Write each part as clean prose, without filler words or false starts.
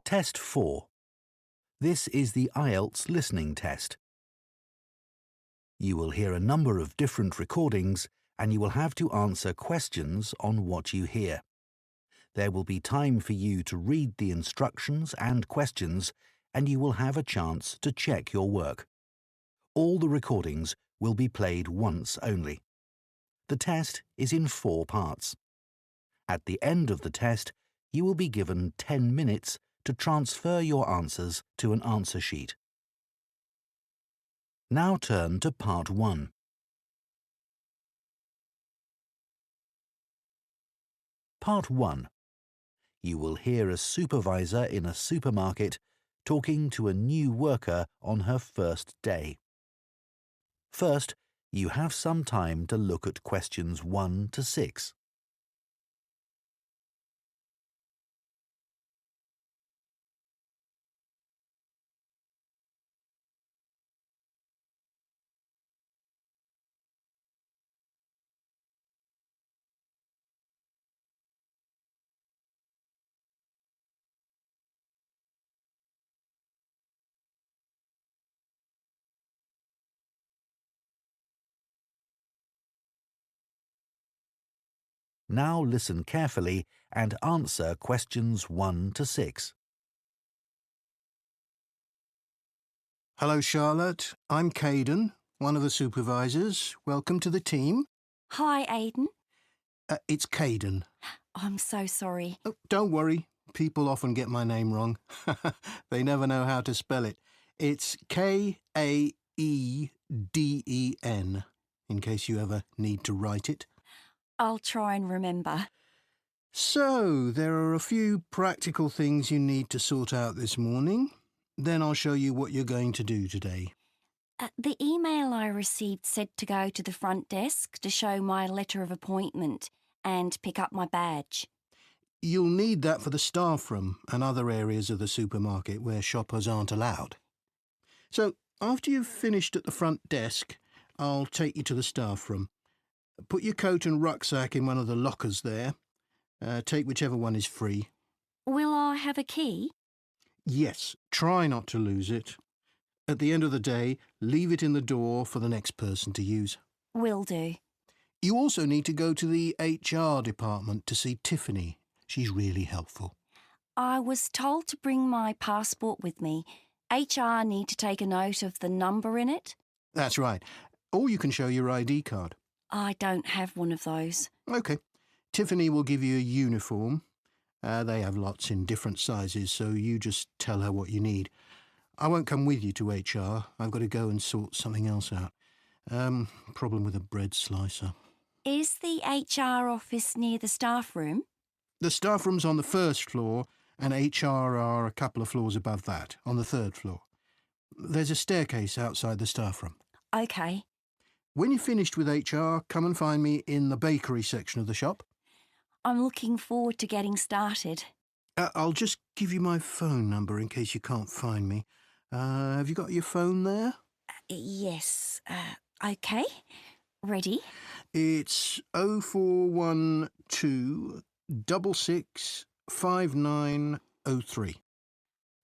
Test 4. This is the IELTS listening test. You will hear a number of different recordings and you will have to answer questions on what you hear. There will be time for you to read the instructions and questions, and you will have a chance to check your work. All the recordings will be played once only. The test is in 4 parts. At the end of the test, you will be given 10 minutes to transfer your answers to an answer sheet. Now turn to Part 1. Part 1. You will hear a supervisor in a supermarket talking to a new worker on her first day. First, you have some time to look at questions 1 to 6. Now listen carefully and answer questions 1 to 6. Hello, Charlotte. I'm Caden, one of the supervisors. Welcome to the team. Hi, Aidan. It's Caden. I'm so sorry. Oh, don't worry. People often get my name wrong. They never know how to spell it. It's Kaeden, in case you ever need to write it. I'll try and remember. So, there are a few practical things you need to sort out this morning. Then I'll show you what you're going to do today. The email I received said to go to the front desk to show my letter of appointment and pick up my badge. You'll need that for the staff room and other areas of the supermarket where shoppers aren't allowed. So, after you've finished at the front desk, I'll take you to the staff room. Put your coat and rucksack in one of the lockers there. Take whichever one is free. Will I have a key? Yes, try not to lose it. At the end of the day, leave it in the door for the next person to use. Will do. You also need to go to the HR department to see Tiffany. She's really helpful. I was told to bring my passport with me. HR need to take a note of the number in it. That's right. Or you can show your ID card. I don't have one of those. OK. Tiffany will give you a uniform. They have lots in different sizes, so you just tell her what you need. I won't come with you to HR. I've got to go and sort something else out. Problem with a bread slicer. Is the HR office near the staff room? The staff room's on the 1st floor, and HR are a couple of floors above that, on the 3rd floor. There's a staircase outside the staff room. OK. When you're finished with HR, come and find me in the bakery section of the shop. I'm looking forward to getting started. I'll just give you my phone number in case you can't find me. Have you got your phone there? Yes. OK. Ready? It's 0412 66 5903.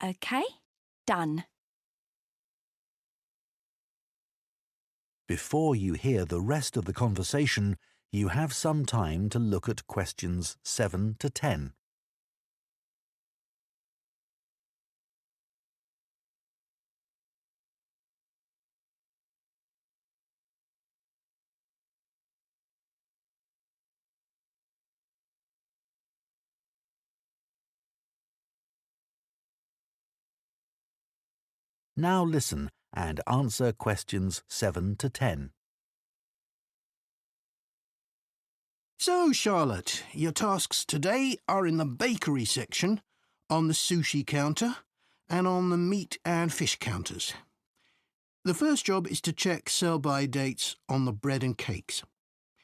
OK. Done. Before you hear the rest of the conversation, you have some time to look at questions 7 to 10. Now listen and answer questions 7 to 10. So, Charlotte, your tasks today are in the bakery section, on the sushi counter, and on the meat and fish counters. The first job is to check sell-by dates on the bread and cakes.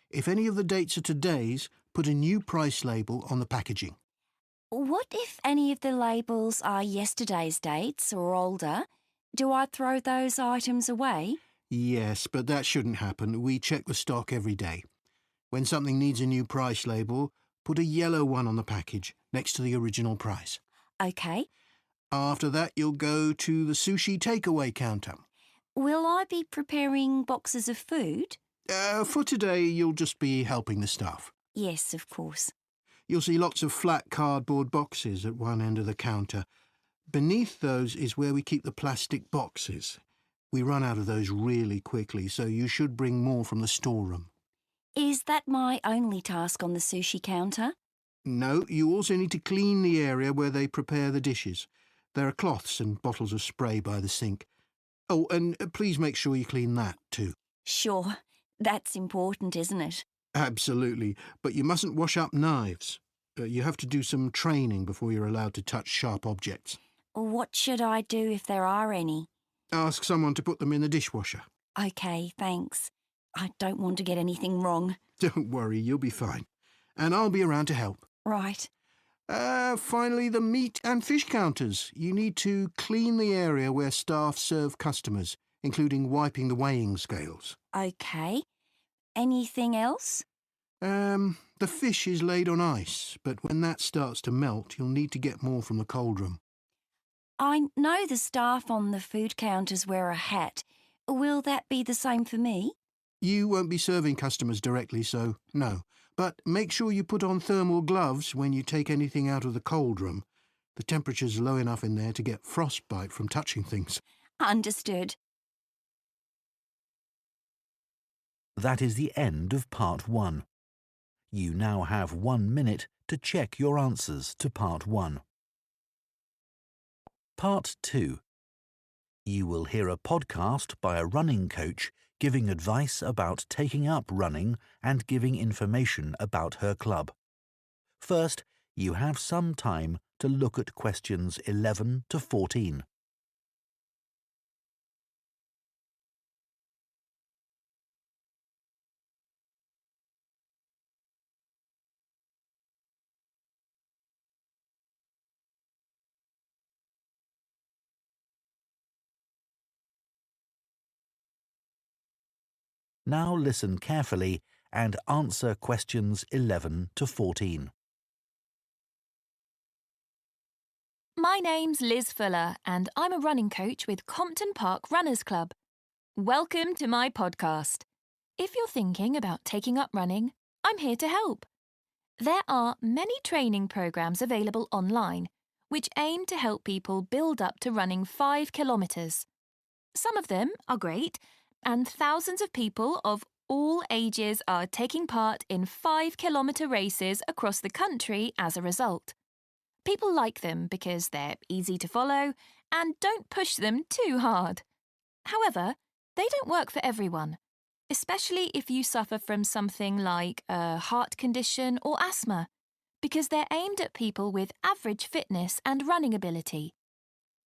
If any of the dates are today's, put a new price label on the packaging. What if any of the labels are yesterday's dates or older? Do I throw those items away? Yes, but that shouldn't happen. We check the stock every day. When something needs a new price label, put a yellow one on the package next to the original price. OK. After that, you'll go to the sushi takeaway counter. Will I be preparing boxes of food? For today, you'll just be helping the staff. Yes, of course. You'll see lots of flat cardboard boxes at one end of the counter. Beneath those is where we keep the plastic boxes. We run out of those really quickly, so you should bring more from the storeroom. Is that my only task on the sushi counter? No, you also need to clean the area where they prepare the dishes. There are cloths and bottles of spray by the sink. Oh, and please make sure you clean that too. Sure. That's important, isn't it? Absolutely, but you mustn't wash up knives. You have to do some training before you're allowed to touch sharp objects. What should I do if there are any? Ask someone to put them in the dishwasher. OK, thanks. I don't want to get anything wrong. Don't worry, you'll be fine. And I'll be around to help. Right. Finally, the meat and fish counters. You need to clean the area where staff serve customers, including wiping the weighing scales. OK. Anything else? The fish is laid on ice, but when that starts to melt, you'll need to get more from the cold room. I know the staff on the food counters wear a hat. Will that be the same for me? You won't be serving customers directly, so no. But make sure you put on thermal gloves when you take anything out of the cold room. The temperature's low enough in there to get frostbite from touching things. Understood. That is the end of Part 1. You now have 1 minute to check your answers to Part 1. Part 2. You will hear a podcast by a running coach giving advice about taking up running and giving information about her club. First, you have some time to look at questions 11 to 14. Now listen carefully and answer questions 11 to 14. My name's Liz Fuller and I'm a running coach with Compton Park Runners Club. Welcome to my podcast. If you're thinking about taking up running, I'm here to help. There are many training programs available online which aim to help people build up to running 5 kilometres. Some of them are great, and thousands of people of all ages are taking part in 5-kilometre races across the country as a result. People like them because they're easy to follow and don't push them too hard. However, they don't work for everyone, especially if you suffer from something like a heart condition or asthma, because they're aimed at people with average fitness and running ability.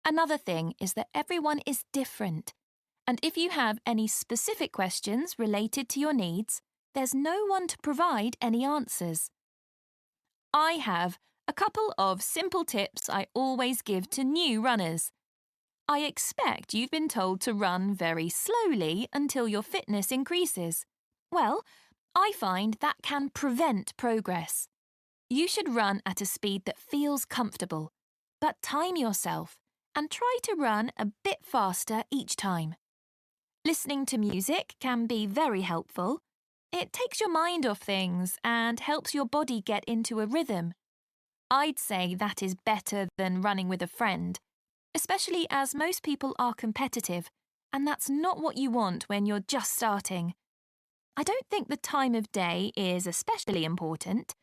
Another thing is that everyone is different. And if you have any specific questions related to your needs, there's no one to provide any answers. I have a couple of simple tips I always give to new runners. I expect you've been told to run very slowly until your fitness increases. Well, I find that can prevent progress. You should run at a speed that feels comfortable, but time yourself and try to run a bit faster each time. Listening to music can be very helpful. It takes your mind off things and helps your body get into a rhythm. I'd say that is better than running with a friend, especially as most people are competitive, and that's not what you want when you're just starting. I don't think the time of day is especially important.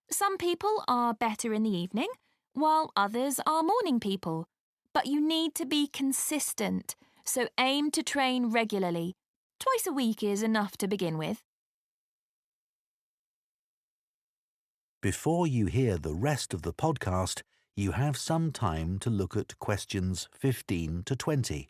Some people are better in the evening, while others are morning people. But you need to be consistent. So aim to train regularly. Twice a week is enough to begin with. Before you hear the rest of the podcast, you have some time to look at questions 15 to 20.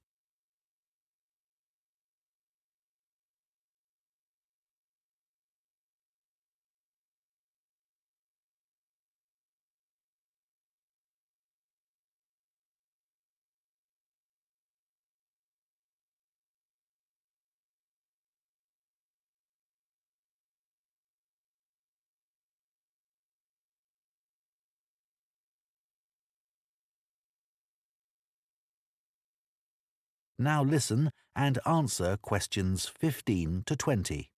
Now listen and answer questions 15 to 20.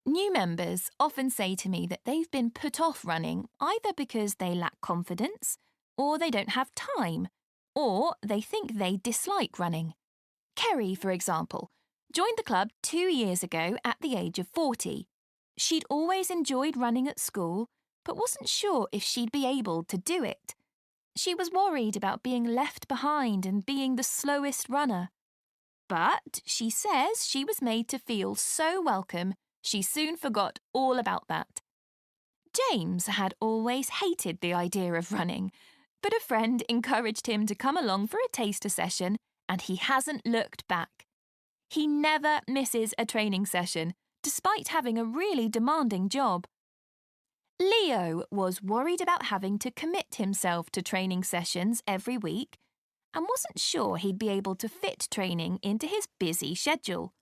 New members often say to me that they've been put off running either because they lack confidence, or they don't have time, or they think they dislike running. Kerry, for example, joined the club 2 years ago at the age of 40. She'd always enjoyed running at school, but wasn't sure if she'd be able to do it. She was worried about being left behind and being the slowest runner. But she says she was made to feel so welcome, she soon forgot all about that. James had always hated the idea of running, but a friend encouraged him to come along for a taster session, and he hasn't looked back. He never misses a training session, despite having a really demanding job. Leo was worried about having to commit himself to training sessions every week and wasn't sure he'd be able to fit training into his busy schedule.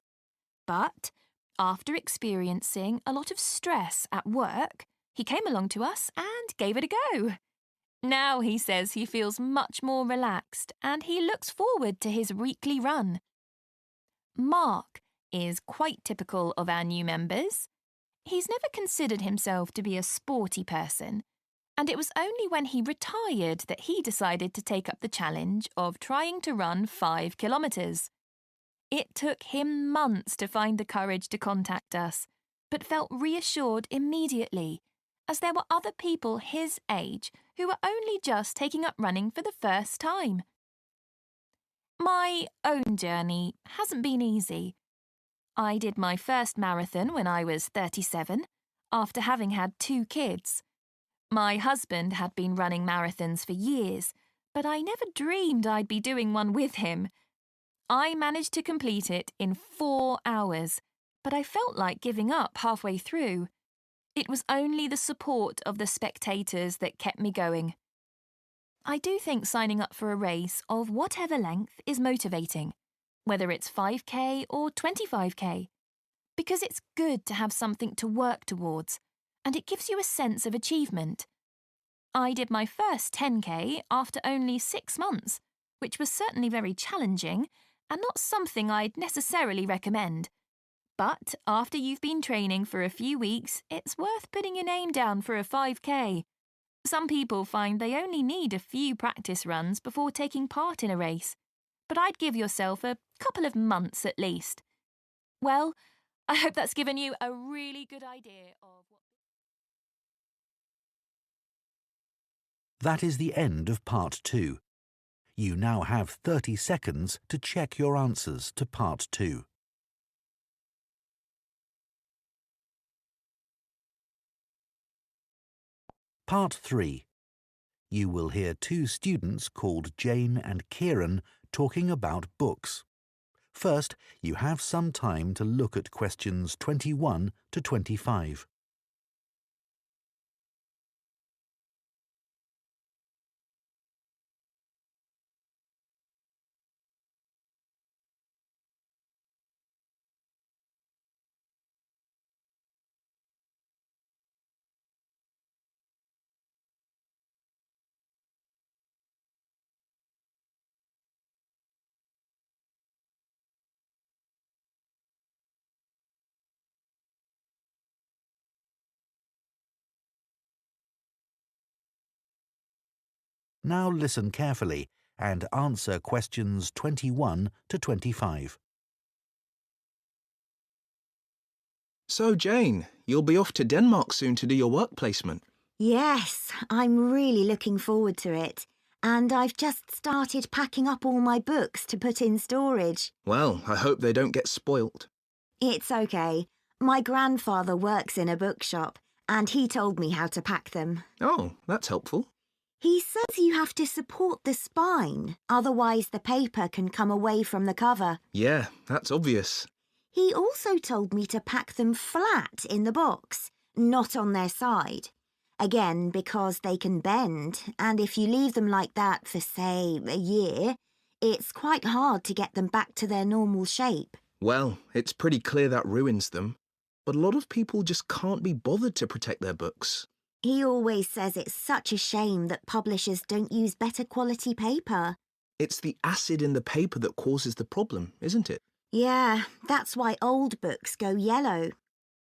But after experiencing a lot of stress at work, he came along to us and gave it a go. Now he says he feels much more relaxed and he looks forward to his weekly run. Mark is quite typical of our new members. He's never considered himself to be a sporty person, and it was only when he retired that he decided to take up the challenge of trying to run 5 kilometres. It took him months to find the courage to contact us, but felt reassured immediately, as there were other people his age who were only just taking up running for the first time. My own journey hasn't been easy. I did my first marathon when I was 37, after having had 2 kids. My husband had been running marathons for years, but I never dreamed I'd be doing one with him. I managed to complete it in 4 hours, but I felt like giving up halfway through. It was only the support of the spectators that kept me going. I do think signing up for a race of whatever length is motivating, whether it's 5k or 25k, because it's good to have something to work towards, and it gives you a sense of achievement. I did my first 10k after only 6 months, which was certainly very challenging and not something I'd necessarily recommend. But after you've been training for a few weeks, it's worth putting your name down for a 5k. Some people find they only need a few practice runs before taking part in a race, but I'd give yourself a couple of months at least. Well, I hope that's given you a really good idea of what... That is the end of Part 2. You now have 30 seconds to check your answers to Part 2. Part 3. You will hear 2 students called Jane and Kieran talking about books. First, you have some time to look at questions 21 to 25. Now listen carefully and answer questions 21 to 25. So, Jane, you'll be off to Denmark soon to do your work placement. Yes, I'm really looking forward to it. And I've just started packing up all my books to put in storage. Well, I hope they don't get spoilt. It's okay. My grandfather works in a bookshop, and he told me how to pack them. Oh, that's helpful. He says you have to support the spine, otherwise the paper can come away from the cover. Yeah, that's obvious. He also told me to pack them flat in the box, not on their side. Again, because they can bend, and if you leave them like that for, say, a year, it's quite hard to get them back to their normal shape. Well, it's pretty clear that ruins them. But a lot of people just can't be bothered to protect their books. He always says it's such a shame that publishers don't use better quality paper. It's the acid in the paper that causes the problem, isn't it? Yeah, that's why old books go yellow.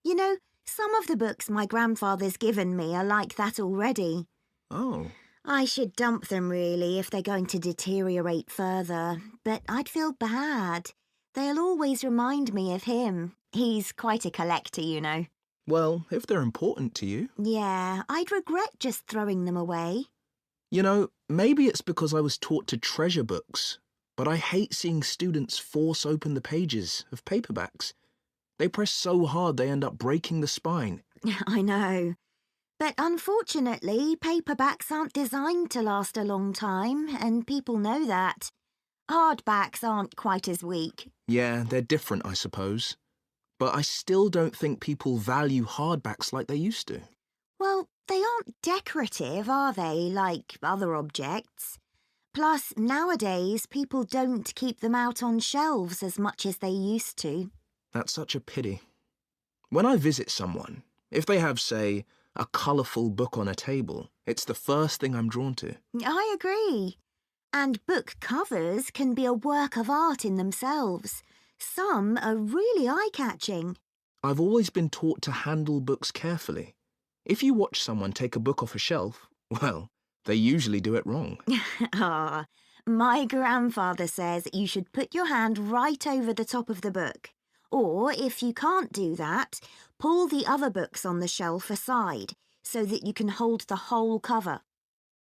You know, some of the books my grandfather's given me are like that already. Oh. I should dump them, really, if they're going to deteriorate further, but I'd feel bad. They'll always remind me of him. He's quite a collector, you know. Well, if they're important to you. Yeah, I'd regret just throwing them away. You know, maybe it's because I was taught to treasure books, but I hate seeing students force open the pages of paperbacks. They press so hard they end up breaking the spine. I know. But unfortunately, paperbacks aren't designed to last a long time, and people know that. Hardbacks aren't quite as weak. Yeah, they're different, I suppose. But I still don't think people value hardbacks like they used to. Well, they aren't decorative, are they, like other objects? Plus, nowadays, people don't keep them out on shelves as much as they used to. That's such a pity. When I visit someone, if they have, say, a colourful book on a table, it's the first thing I'm drawn to. I agree. And book covers can be a work of art in themselves. Some are really eye-catching. I've always been taught to handle books carefully. If you watch someone take a book off a shelf, well, they usually do it wrong. Ah, my grandfather says you should put your hand right over the top of the book. Or, if you can't do that, pull the other books on the shelf aside so that you can hold the whole cover.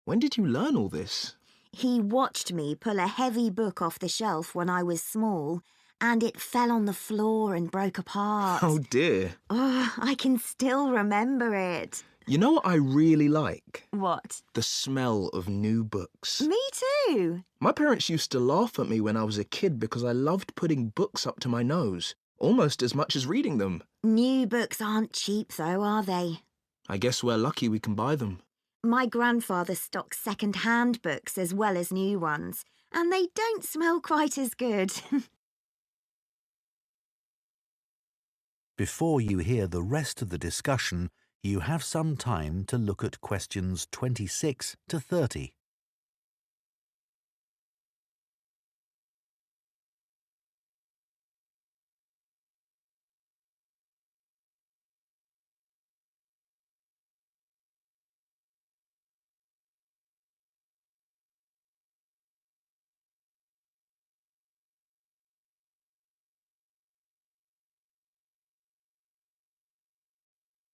When did you learn all this? He watched me pull a heavy book off the shelf when I was small, and it fell on the floor and broke apart. Oh dear. Oh, I can still remember it. You know what I really like? What? The smell of new books. Me too. My parents used to laugh at me when I was a kid because I loved putting books up to my nose, almost as much as reading them. New books aren't cheap though, are they? I guess we're lucky we can buy them. My grandfather stocks second-hand books as well as new ones, and they don't smell quite as good. Before you hear the rest of the discussion, you have some time to look at questions 26 to 30.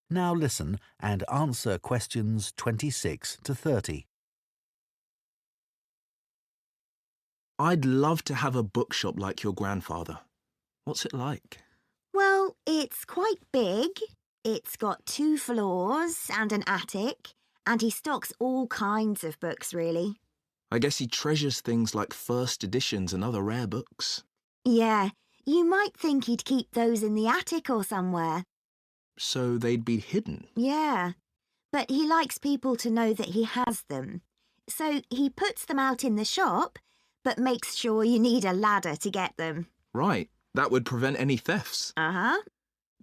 Now listen and answer questions 26 to 30. I'd love to have a bookshop like your grandfather. What's it like? Well, it's quite big. It's got 2 floors and an attic, and he stocks all kinds of books, really. I guess he treasures things like first editions and other rare books. Yeah, you might think he'd keep those in the attic or somewhere. So they'd be hidden? Yeah, but he likes people to know that he has them. So he puts them out in the shop, but makes sure you need a ladder to get them. Right, that would prevent any thefts. Uh-huh.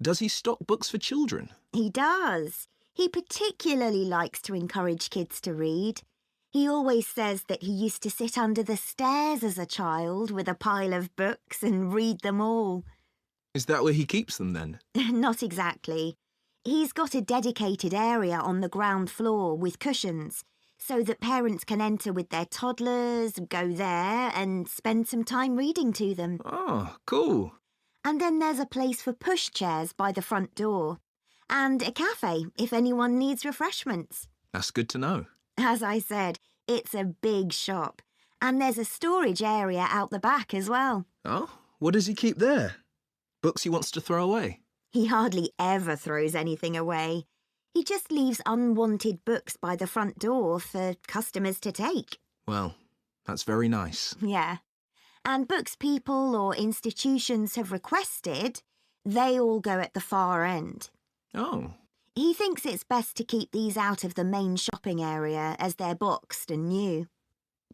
Does he stock books for children? He does. He particularly likes to encourage kids to read. He always says that he used to sit under the stairs as a child with a pile of books and read them all. Is that where he keeps them then? Not exactly. He's got a dedicated area on the ground floor with cushions, so that parents can enter with their toddlers, go there and spend some time reading to them. Oh, cool. And then there's a place for pushchairs by the front door, and a cafe if anyone needs refreshments. That's good to know. As I said, it's a big shop, and there's a storage area out the back as well. Oh, what does he keep there? Books he wants to throw away? He hardly ever throws anything away. He just leaves unwanted books by the front door for customers to take. Well, that's very nice. Yeah. And books people or institutions have requested, they all go at the far end. Oh. He thinks it's best to keep these out of the main shopping area as they're boxed and new.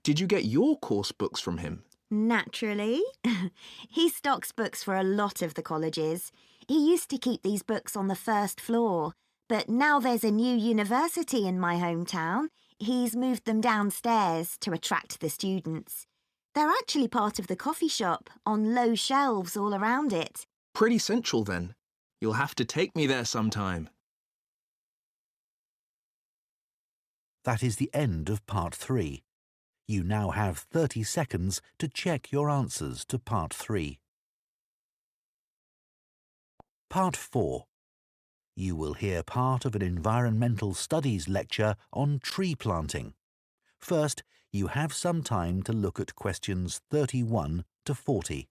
Did you get your course books from him? Naturally. He stocks books for a lot of the colleges. He used to keep these books on the first floor, but now there's a new university in my hometown. He's moved them downstairs to attract the students. They're actually part of the coffee shop, on low shelves all around it. Pretty central then. You'll have to take me there sometime. That is the end of Part 3. You now have 30 seconds to check your answers to Part 3. Part 4. You will hear part of an environmental studies lecture on tree planting. First, you have some time to look at questions 31 to 40.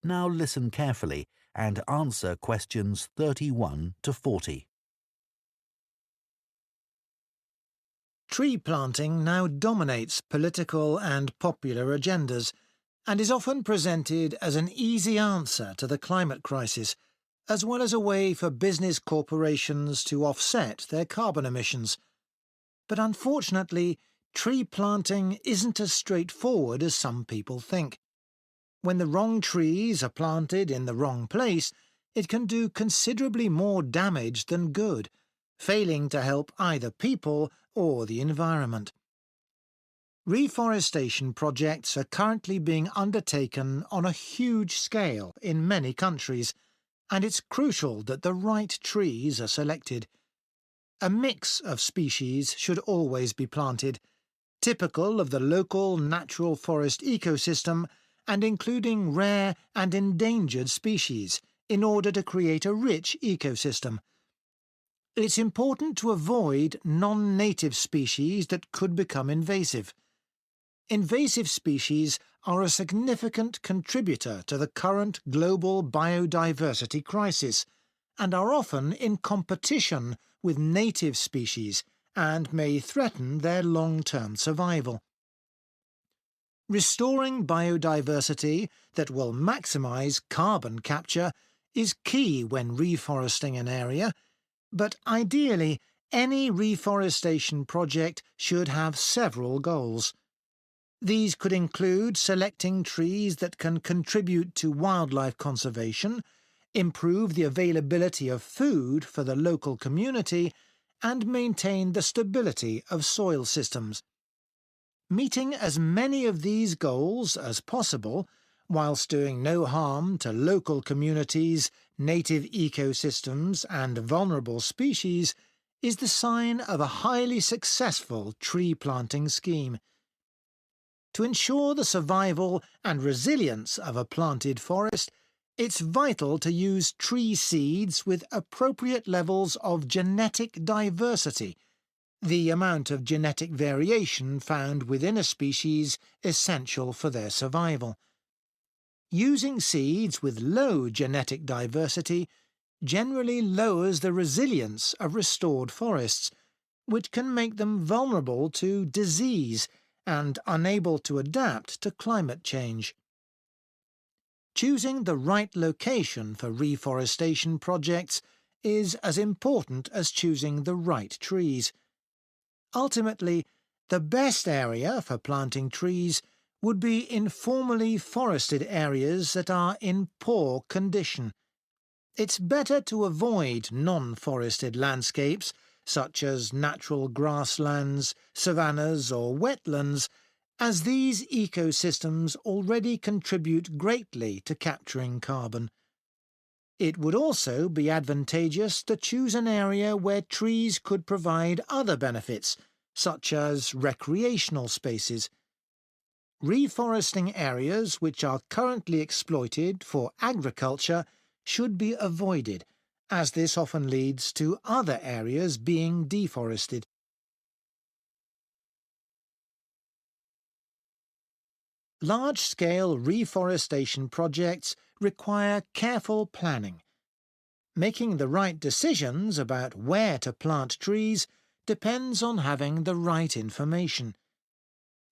Now listen carefully and answer questions 31 to 40. Tree planting now dominates political and popular agendas and is often presented as an easy answer to the climate crisis, as well as a way for business corporations to offset their carbon emissions. But unfortunately, tree planting isn't as straightforward as some people think. When the wrong trees are planted in the wrong place, it can do considerably more damage than good, failing to help either people or the environment. Reforestation projects are currently being undertaken on a huge scale in many countries, and it's crucial that the right trees are selected. A mix of species should always be planted, typical of the local natural forest ecosystem and including rare and endangered species, in order to create a rich ecosystem. It's important to avoid non-native species that could become invasive. Invasive species are a significant contributor to the current global biodiversity crisis and are often in competition with native species and may threaten their long-term survival. Restoring biodiversity that will maximise carbon capture is key when reforesting an area, but ideally any reforestation project should have several goals. These could include selecting trees that can contribute to wildlife conservation, improve the availability of food for the local community, and maintain the stability of soil systems. Meeting as many of these goals as possible, whilst doing no harm to local communities, native ecosystems and vulnerable species, is the sign of a highly successful tree planting scheme. To ensure the survival and resilience of a planted forest, it's vital to use tree seeds with appropriate levels of genetic diversity, the amount of genetic variation found within a species essential for their survival. Using seeds with low genetic diversity generally lowers the resilience of restored forests, which can make them vulnerable to disease and unable to adapt to climate change. Choosing the right location for reforestation projects is as important as choosing the right trees. Ultimately, the best area for planting trees would be informally forested areas that are in poor condition. It's better to avoid non-forested landscapes, such as natural grasslands, savannas or wetlands, as these ecosystems already contribute greatly to capturing carbon. It would also be advantageous to choose an area where trees could provide other benefits, such as recreational spaces. Reforesting areas which are currently exploited for agriculture should be avoided, as this often leads to other areas being deforested. Large-scale reforestation projects require careful planning. Making the right decisions about where to plant trees depends on having the right information.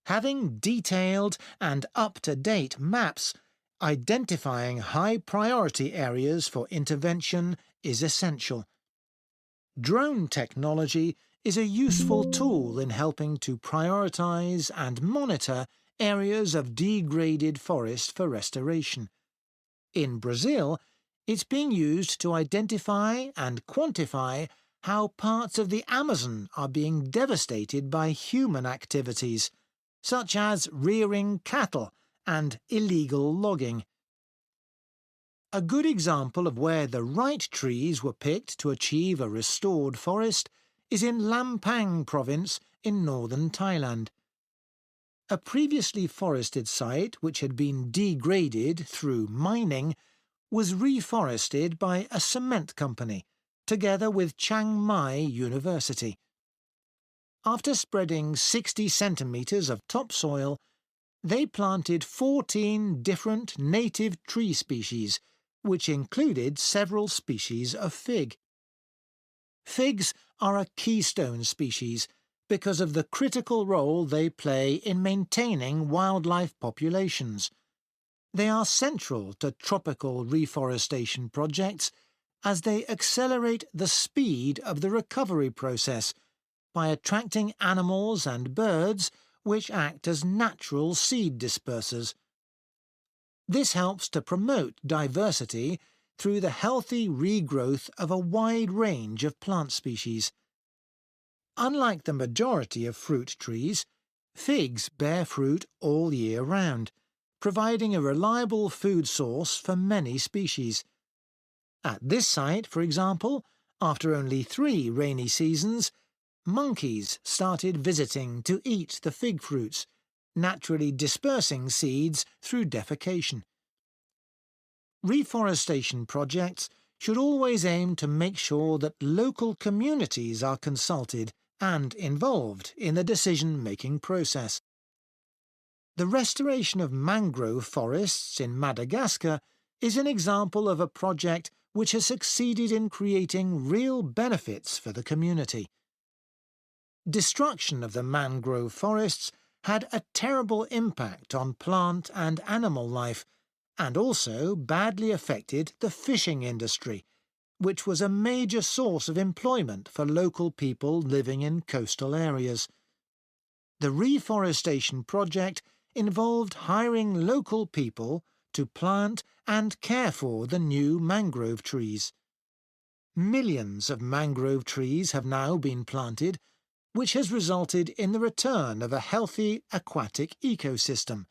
Having detailed and up-to-date maps identifying high-priority areas for intervention is essential. Drone technology is a useful tool in helping to prioritise and monitor areas of degraded forest for restoration. In Brazil, it's being used to identify and quantify how parts of the Amazon are being devastated by human activities, such as rearing cattle and illegal logging. A good example of where the right trees were picked to achieve a restored forest is in Lampang province in northern Thailand. A previously forested site which had been degraded through mining was reforested by a cement company, together with Chiang Mai University. After spreading 60 centimetres of topsoil, they planted 14 different native tree species, which included several species of fig. Figs are a keystone species because of the critical role they play in maintaining wildlife populations. They are central to tropical reforestation projects as they accelerate the speed of the recovery process by attracting animals and birds which act as natural seed dispersers. This helps to promote diversity through the healthy regrowth of a wide range of plant species. Unlike the majority of fruit trees, figs bear fruit all year round, providing a reliable food source for many species. At this site, for example, after only 3 rainy seasons, monkeys started visiting to eat the fig fruits, naturally dispersing seeds through defecation. Reforestation projects should always aim to make sure that local communities are consulted and involved in the decision-making process. The restoration of mangrove forests in Madagascar is an example of a project which has succeeded in creating real benefits for the community. Destruction of the mangrove forests had a terrible impact on plant and animal life, and also badly affected the fishing industry, which was a major source of employment for local people living in coastal areas. The reforestation project involved hiring local people to plant and care for the new mangrove trees. Millions of mangrove trees have now been planted, which has resulted in the return of a healthy aquatic ecosystem.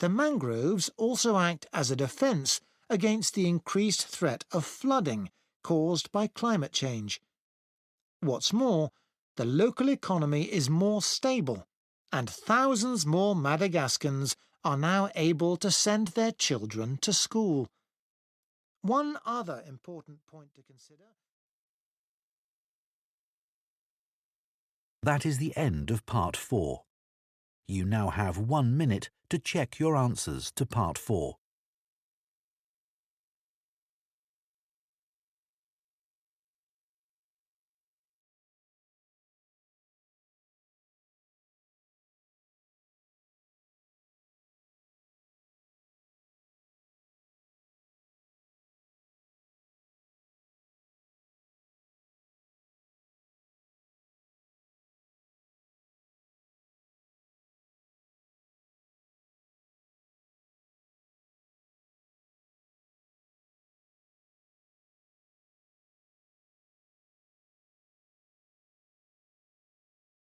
The mangroves also act as a defence against the increased threat of flooding caused by climate change. What's more, the local economy is more stable, and thousands more Madagascans are now able to send their children to school. One other important point to consider. That is the end of Part 4. You now have 1 minute to check your answers to Part 4.